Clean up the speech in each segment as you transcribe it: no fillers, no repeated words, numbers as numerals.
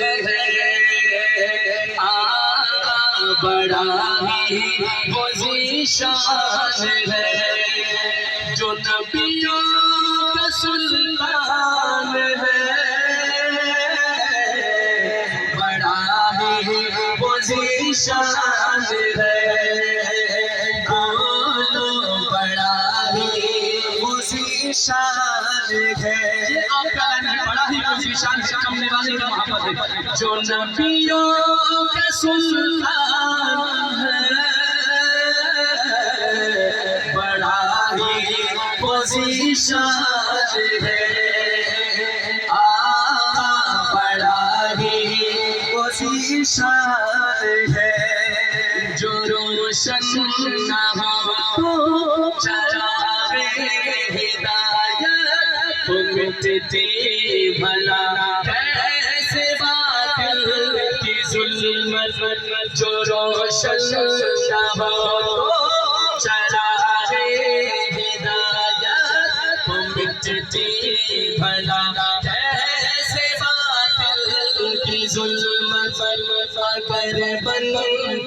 ہے آقا بڑا ہی ذیشان ہے جو نبیوں کا سلطان ہے بڑا ہی ذیشان ہے شان ہے آپ کا بڑا ہی شان ہے کمنے والے کا محبت ہے جو نبیوں کا سلطان ہے بڑا ہی شان ہے آقا بڑا ہی شان ہے جو روشن نہ ہو چراغ ہدایت مٹتی بھلا کیسے باطل کی ظلمت جو روشن نہ ہو چراغ ہدایت مٹتی بھلا کیسے باطل کی ظلمت اگر بن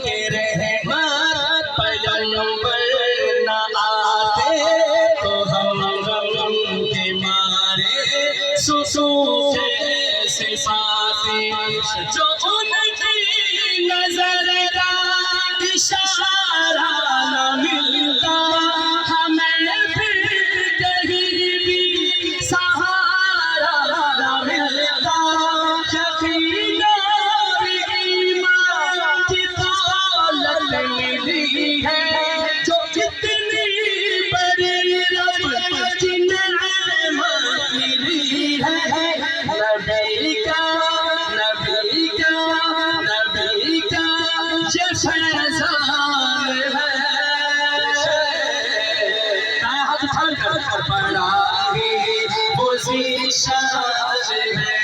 کے رحمت پیغمبر نہ آتے تو ہم غم کے مارے سوکھے سے پاتے جو ان کی نظر کا اشارہ نہ ملتا ہمیں پھر کہیں بھی سہارا نہ ملتا یقین اور ایمان کی دولت ملی ہے جو اتنی بڑی رب کی نعمت ملی ہے نبی کا یہ فیضان ہے ہاتھ اٹھا کر بڑا ہی ذیشان ہے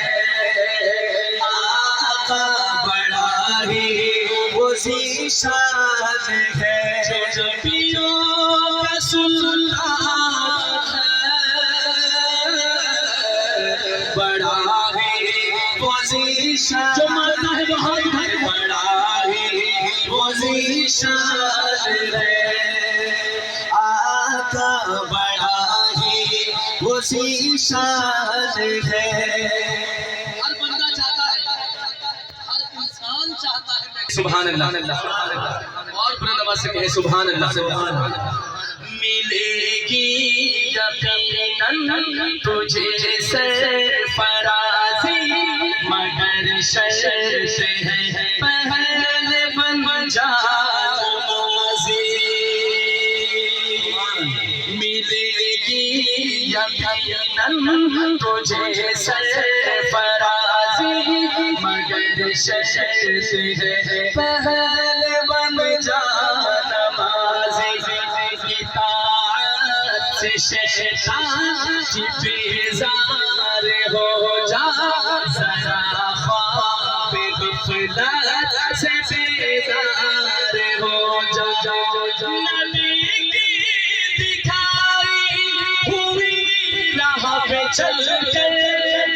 آقا بڑا ہی ذیشان ہے جو نبیوں کا سلطان ہے بڑا ہی ذیشان جو مانتا ہے وہ ہاتھ بڑا ذیشان ہے آقا بڑا ہی ذیشان ہے ہر بندہ چاہتا ہے ہر انسان چاہتا ہے سبحان اللہ اور بلند آواز سے کہے سبحان اللہ ملے گی یقیناً تجھے سرفرازی مگر شرط ہے پہلے بن جا نمازی ملے گی یقیناً تجھے سرفرازی مگر شرط ہے پہلے بن جا نمازی اطاعت سے شیطان کی بیزار ہو جا ذرا خواب غفلت سے بیدار ہو جا نبی کی دکھائی ہوئی راہ پہ چل کے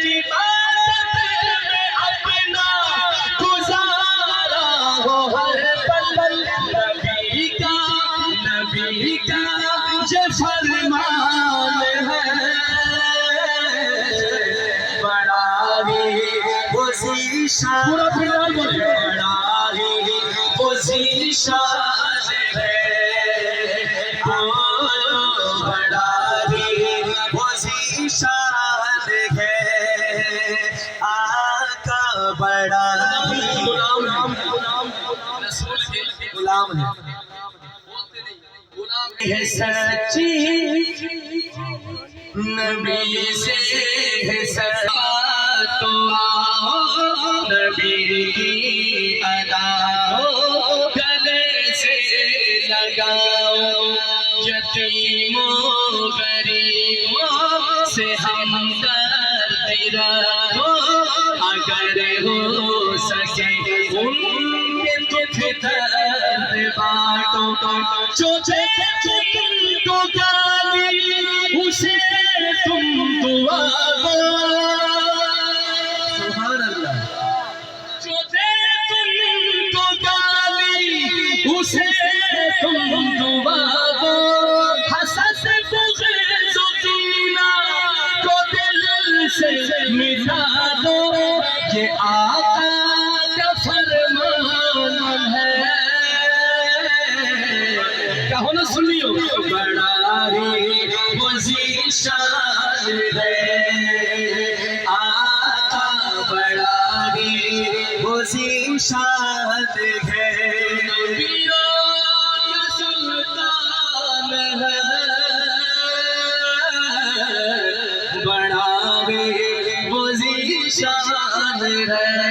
عبادت میں اپنا گزارا ہو ہر پل نبی کا یہ فرمان ہے بڑا ہی ذیشان بڑا ہی ذیشان ہے بڑا ہی ذیشان ہے آقا بڑا ہی غلام ہے ہے سچی نبی سے ہے سچا تو آؤ نبی کی ادا کو گلے سے لگاؤ یتیموں غریبوں سے ہمدردی رکھو اگر ہو سکے ان کے دکھ درد بانٹو جو دے تم کو گالی اسے تم دعا دو سبحان اللہ یہ آقا کا فرمان ہے، کہو نا سنیو، بڑا ہی وسیع شان ہے، آقا بڑا ہی وسیع شان ہے، نبیوں کا سلطان ہے، بڑا ہی وسیع شان ہے۔